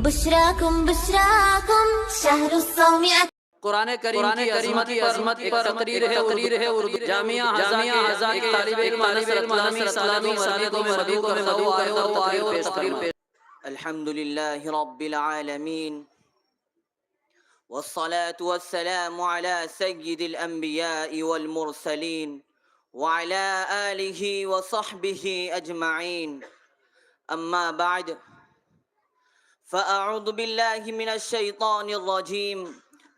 بشراكم شهر الصوم قرآن کریم کی عظمت پر تقریر ہے اردو جامعہ ہزا کے طالب علم اسلامی سالوں میں مدعو آئے اور تقریر پیش الحمد لله رب العالمين والصلاة والسلام على سيد الأنبياء والمرسلين وعلى آله وصحبه أجمعين أما بعد فأعوذ بالله من الشيطان الرجيم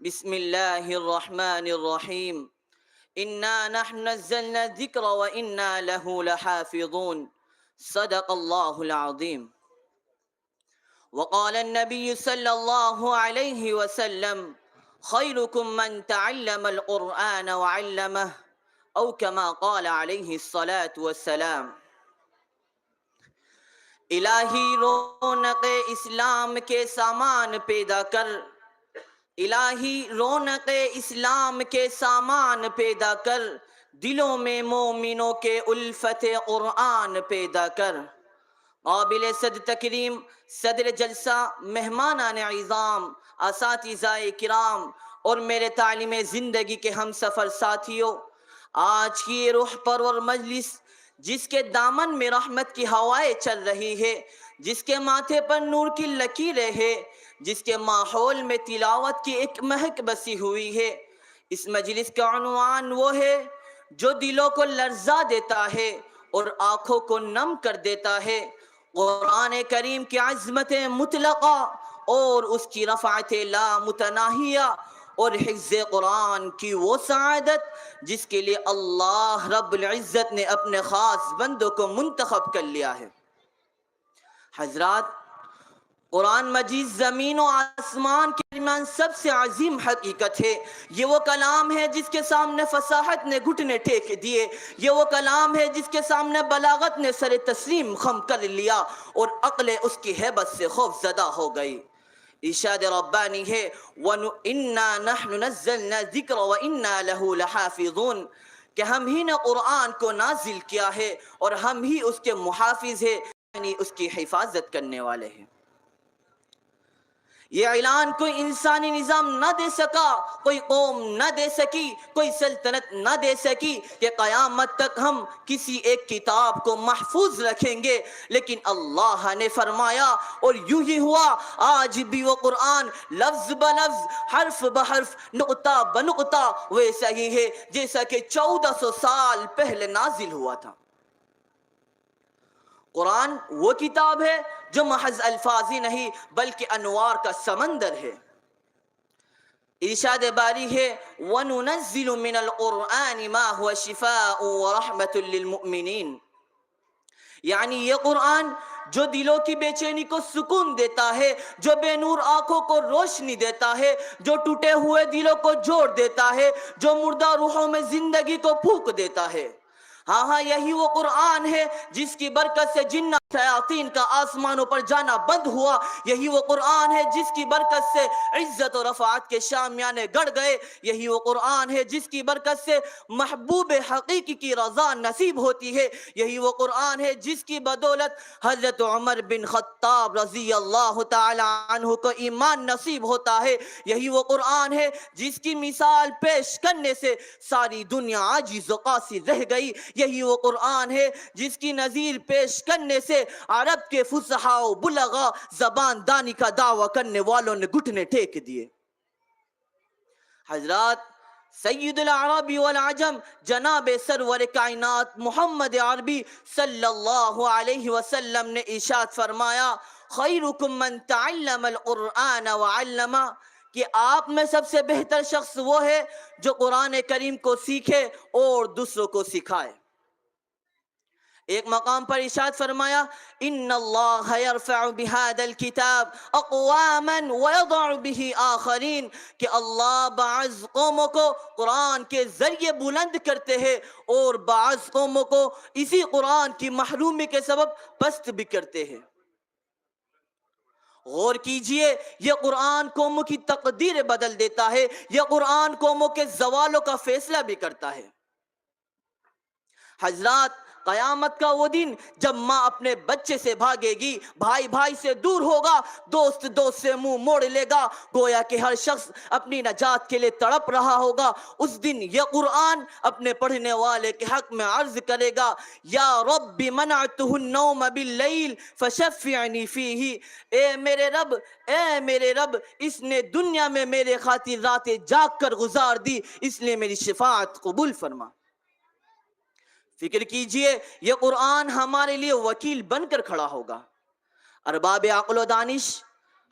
بسم الله الرحمن الرحيم إنا نحن نزلنا الذكر وإنا له لحافظون صدق الله العظيم. وقال النبي صلى الله عليه وسلم خيركم من تعلم القرآن وعلمه أو كما قال عليه الصلاة والسلام. الہی رونق اسلام کے سامان پیدا کر، الہی رونق اسلام کے سامان پیدا کر، دلوں میں مومنوں کے الفت قرآن پیدا کر. قابل صد تکریم صدر جلسہ، مہمانان عظام، اساتذہ کرام اور میرے تعلیم زندگی کے ہم سفر ساتھیوں، آج کی یہ روح پرور مجلس جس کے دامن میں رحمت کی ہوائیں چل رہی ہے، جس کے ماتھے پر نور کی لکیریں ہے، جس کے ماحول میں تلاوت کی ایک مہک بسی ہوئی ہے، اس مجلس کا عنوان وہ ہے جو دلوں کو لرزا دیتا ہے اور آنکھوں کو نم کر دیتا ہے. قرآن کریم کی عظمت مطلقہ اور اس کی رفعت لا متناہیہ اور حفظ قرآن کی وہ سعادت جس کے لیے اللہ رب العزت نے اپنے خاص بندوں کو منتخب کر لیا ہے. حضرات، قرآن مجید زمین و آسمان کے درمیان سب سے عظیم حقیقت ہے. یہ وہ کلام ہے جس کے سامنے فصاحت نے گھٹنے ٹیک دیے، یہ وہ کلام ہے جس کے سامنے بلاغت نے سر تسلیم خم کر لیا اور عقل اس کی ہیبت سے خوف زدہ ہو گئی. ارشاد ربانی ہے وَإِنَّا نَحْنُ نَزَّلْنَا الذِّكْرَ وَإِنَّا لَهُ لَحَافِظُونَ، کہ ہم ہی نے قرآن کو نازل کیا ہے اور ہم ہی اس کے محافظ ہیں، یعنی اس کی حفاظت کرنے والے ہیں. یہ اعلان کوئی انسانی نظام نہ دے سکا، کوئی قوم نہ دے سکی، کوئی سلطنت نہ دے سکی کہ قیامت تک ہم کسی ایک کتاب کو محفوظ رکھیں گے. لیکن اللہ نے فرمایا اور یوں ہی ہوا. آج بھی وہ قرآن لفظ بلفظ، حرف بحرف، نقطہ بنقطہ ویسا ہی ہے جیسا کہ 1400 سال پہلے نازل ہوا تھا. قرآن وہ کتاب ہے جو محض الفاظ ہی نہیں بلکہ انوار کا سمندر ہے. ارشاد باری ہے وَنُنَزِّلُ مِنَ الْقُرْآنِ مَا هُوَ شِفَاءٌ وَرَحْمَةٌ لِّلْمُؤْمِنِينَ، یعنی یہ قرآن جو دلوں کی بے چینی کو سکون دیتا ہے، جو بے نور آنکھوں کو روشنی دیتا ہے، جو ٹوٹے ہوئے دلوں کو جوڑ دیتا ہے، جو مردہ روحوں میں زندگی کو پھونک دیتا ہے. ہاں یہی وہ قرآن ہے جس کی برکت سے جنات شیاطین کا آسمانوں پر جانا بند ہوا. یہی وہ قرآن ہے جس کی برکت سے عزت و رفعت کے شامیانے گڑ گئے. یہی وہ قرآن ہے جس کی برکت سے محبوب حقیقی کی رضا نصیب ہوتی ہے. یہی وہ قرآن ہے جس کی بدولت حضرت عمر بن خطاب رضی اللہ تعالی عنہ کو ایمان نصیب ہوتا ہے. یہی وہ قرآن ہے جس کی مثال پیش کرنے سے ساری دنیا عاجز و قاصر رہ گئی. یہی وہ قرآن ہے جس کی نظیر پیش کرنے سے عرب کے فصحاء و بلغاء زبان دانی کا دعویٰ کرنے والوں نے گھٹنے ٹیک دیے. حضرات، سید العرب والعجم جناب سرور کائنات محمد عربی صلی اللہ علیہ وسلم نے ارشاد فرمایا خیرکم من تعلم القرآن وعلمہ، کہ آپ میں سب سے بہتر شخص وہ ہے جو قرآن کریم کو سیکھے اور دوسروں کو سکھائے. ایک مقام پر ارشاد فرمایا ان اللہ یرفع بهذا الكتاب اقواما ويضع به آخرین، کہ اللہ بعض قوموں کو قرآن کے ذریعے بلند کرتے ہیں اور بعض قوموں کو اسی قرآن کی محرومی کے سبب پست بھی کرتے ہیں. غور کیجئے، یہ قرآن قوموں کی تقدیر بدل دیتا ہے، یہ قرآن قوموں کے زوالوں کا فیصلہ بھی کرتا ہے. حضرات، قیامت کا وہ دن جب ماں اپنے بچے سے بھاگے گی، بھائی بھائی سے دور ہوگا، دوست دوست سے منہ موڑ لے گا، گویا کہ ہر شخص اپنی نجات کے لیے تڑپ رہا ہوگا۔ اس دن یہ قرآن اپنے پڑھنے والے کے حق میں عرض کرے گا، یا رب منعتہ النوم باللیل فشفعنی فیہ، اے میرے رب اس نے دنیا میں میرے خاطر راتیں جاگ کر گزار دی، اس لیے میری شفاعت قبول فرما۔ فکر کیجئے یہ قرآن ہمارے لیے وکیل بن کر کھڑا ہوگا۔ ارباب عقل و دانش،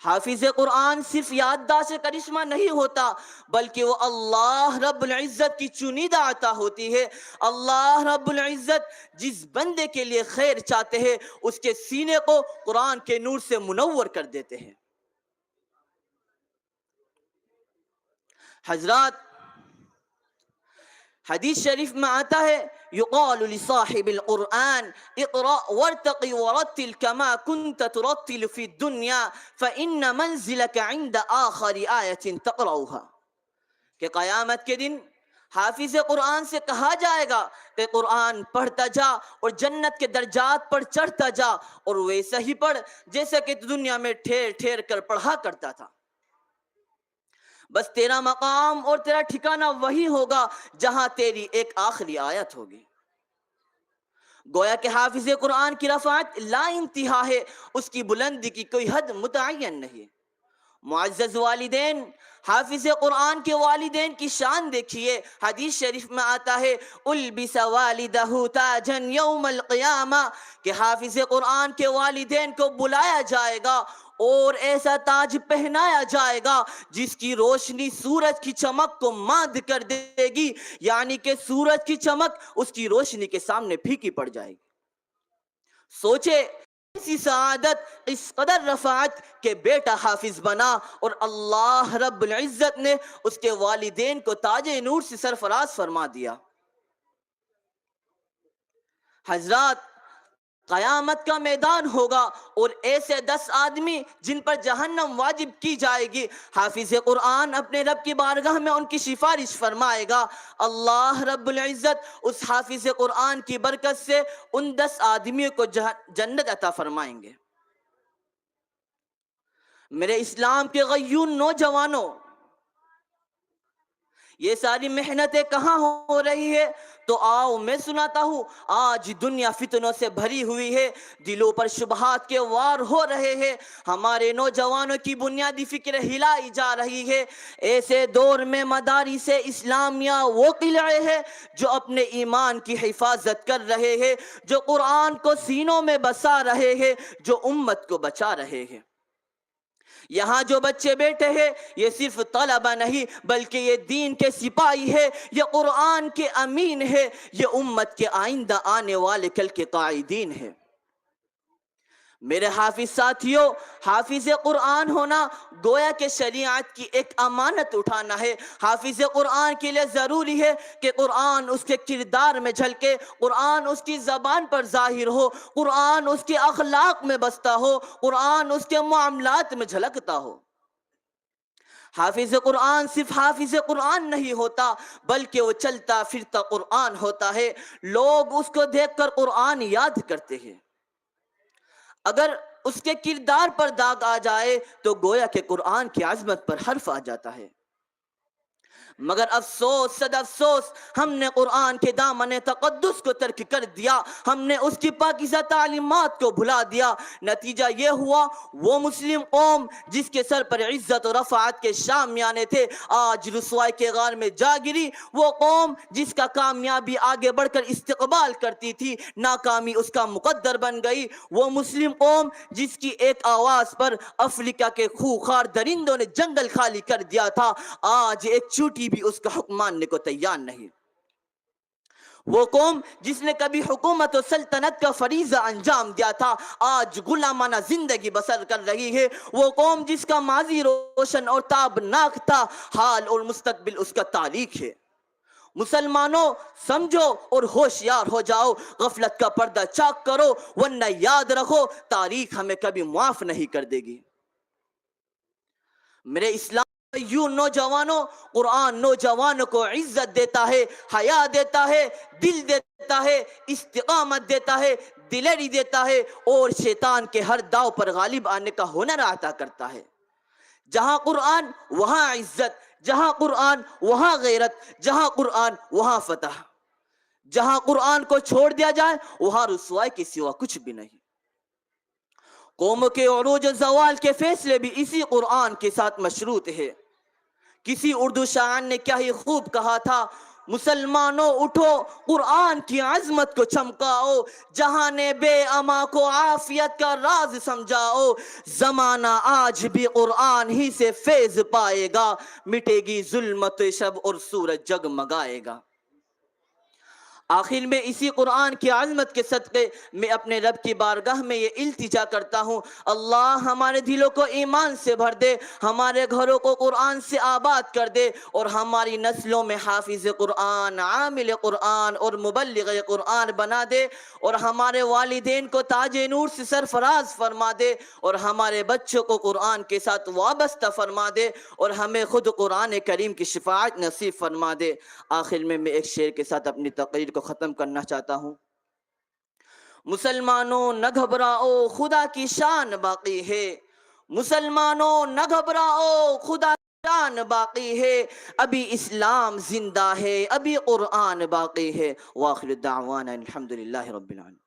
حافظ قرآن صرف یادداشت کرشمہ نہیں ہوتا، بلکہ وہ اللہ رب العزت کی چنیدہ عطا ہوتی ہے۔ اللہ رب العزت جس بندے کے لیے خیر چاہتے ہیں اس کے سینے کو قرآن کے نور سے منور کر دیتے ہیں۔ حضرات، حدیث شریف میں آتا ہے، یقال لصاحب القرآن اقرأ وارتقی ورتل کما کنت ترتل فی الدنیا فإن منزلک عند آخر آیت تقرأها، کہ قیامت کے دن حافظ قرآن سے کہا جائے گا کہ قرآن پڑھتا جا اور جنت کے درجات پر چڑھتا جا، اور ویسا ہی پڑھ جیسا کہ دنیا میں ٹھہر ٹھہر کر پڑھا کرتا تھا۔ بس تیرا مقام اور تیرا ٹھکانہ وہی ہوگا جہاں تیری ایک آخری آیت ہوگی۔ گویا کہ حافظ قرآن کی رفعت لا انتہا ہے، اس کی بلندی کی کوئی حد متعین نہیں۔ معزز والدین، حافظ قرآن کے والدین کی شان دیکھیے۔ حدیث شریف میں آتا ہے، البس والدہ تاجا یوم القیامہ، کہ حافظ قرآن کے والدین کو بلایا جائے گا اور ایسا تاج پہنایا جائے گا جس کی روشنی سورج کی چمک کو ماند کر دے گی، یعنی کہ سورج کی چمک اس کی روشنی کے سامنے پھیکی پڑ جائے گی۔ سوچے اسی سعادت، اس قدر رفعت کہ بیٹا حافظ بنا اور اللہ رب العزت نے اس کے والدین کو تاج نور سے سرفراز فرما دیا۔ حضرات، قیامت کا میدان ہوگا اور ایسے 10 آدمی جن پر جہنم واجب کی جائے گی، حافظ قرآن اپنے رب کی بارگاہ میں ان کی سفارش فرمائے گا۔ اللہ رب العزت اس حافظ قرآن کی برکت سے ان 10 آدمیوں کو جنت عطا فرمائیں گے۔ میرے اسلام کے غیون نوجوانوں، یہ ساری محنتیں کہاں ہو رہی ہے؟ تو آؤ میں سناتا ہوں۔ آج دنیا فتنوں سے بھری ہوئی ہے، دلوں پر شبہات کے وار ہو رہے ہیں، ہمارے نوجوانوں کی بنیادی فکر ہلائی جا رہی ہے۔ ایسے دور میں مدارس اسلامیہ وہ قلعے ہیں جو اپنے ایمان کی حفاظت کر رہے ہیں، جو قرآن کو سینوں میں بسا رہے ہیں، جو امت کو بچا رہے ہیں۔ یہاں جو بچے بیٹھے ہیں یہ صرف طلبہ نہیں بلکہ یہ دین کے سپاہی ہے، یہ قرآن کے امین ہے، یہ امت کے آئندہ آنے والے کل کے قائدین ہے۔ میرے حافظ ساتھیوں، حافظ قرآن ہونا گویا کہ شریعت کی ایک امانت اٹھانا ہے۔ حافظ قرآن کے لیے ضروری ہے کہ قرآن اس کے کردار میں جھلکے، قرآن اس کی زبان پر ظاہر ہو، قرآن اس کے اخلاق میں بستا ہو، قرآن اس کے معاملات میں جھلکتا ہو۔ حافظ قرآن صرف حافظ قرآن نہیں ہوتا بلکہ وہ چلتا پھرتا قرآن ہوتا ہے۔ لوگ اس کو دیکھ کر قرآن یاد کرتے ہیں۔ اگر اس کے کردار پر داغ آ جائے تو گویا کہ قرآن کی عظمت پر حرف آ جاتا ہے۔ مگر افسوس صد افسوس، ہم نے قرآن کے دامن تقدس کو ترک کر دیا، ہم نے اس کی پاکیزہ تعلیمات کو بھلا دیا۔ نتیجہ یہ ہوا وہ مسلم قوم جس کے سر پر عزت و رفعت کے شامیانے تھے آج رسوائی کے غار میں جا گری۔ وہ قوم جس کا کامیابی آگے بڑھ کر استقبال کرتی تھی ناکامی اس کا مقدر بن گئی۔ وہ مسلم قوم جس کی ایک آواز پر افریقہ کے خوخار درندوں نے جنگل خالی کر دیا تھا آج ایک چوٹی بھی اس کا حکم ماننے کو تیار نہیں۔ وہ قوم جس نے کبھی حکومت و سلطنت کا فریضہ انجام دیا تھا آج غلامانہ زندگی بسر کر رہی ہے۔ وہ قوم جس کا ماضی روشن اور تابناک تھا حال اور مستقبل اس کا تاریک ہے۔ مسلمانوں سمجھو اور ہوشیار ہو جاؤ، غفلت کا پردہ چاک کرو ورنہ یاد رکھو تاریخ ہمیں کبھی معاف نہیں کر دے گی۔ میرے اسلام یوں نوجوانوں، قرآن نوجوانوں کو عزت دیتا ہے، حیا دیتا ہے، دل دیتا ہے، استقامت دیتا ہے، دلیری دیتا ہے، اور شیطان کے ہر داؤ پر غالب آنے کا ہنر عطا کرتا ہے۔ جہاں قرآن وہاں عزت، جہاں قرآن وہاں غیرت، جہاں قرآن وہاں فتح۔ جہاں قرآن کو چھوڑ دیا جائے وہاں رسوائی کے سوا کچھ بھی نہیں۔ قوم کے عروج و زوال کے فیصلے بھی اسی قرآن کے ساتھ مشروط ہے۔ کسی اردو شاعر نے کیا ہی خوب کہا تھا، مسلمانوں اٹھو قرآن کی عظمت کو چمکاؤ، جہاں نے بے اما کو عافیت کا راز سمجھاؤ، زمانہ آج بھی قرآن ہی سے فیض پائے گا، مٹے گی ظلمت شب اور سورج جگمگائے گا۔ آخر میں اسی قرآن کی عظمت کے صدقے میں اپنے رب کی بارگاہ میں یہ التجا کرتا ہوں، اللہ ہمارے دلوں کو ایمان سے بھر دے، ہمارے گھروں کو قرآن سے آباد کر دے، اور ہماری نسلوں میں حافظ قرآن، عامل قرآن اور مبلغ قرآن بنا دے، اور ہمارے والدین کو تاج نور سے سرفراز فرما دے، اور ہمارے بچوں کو قرآن کے ساتھ وابستہ فرما دے، اور ہمیں خود قرآن کریم کی شفاعت نصیب فرما دے۔ آخر میں ایک شعر کے ساتھ اپنی تقریر کو ختم کرنا چاہتا ہوں۔ مسلمانوں نہ گھبراؤ خدا کی شان باقی ہے، مسلمانوں نہ گھبراؤ خدا کی شان باقی ہے، ابھی اسلام زندہ ہے، ابھی قرآن باقی ہے۔ وآخر دعوانا الحمدللہ رب العالمین۔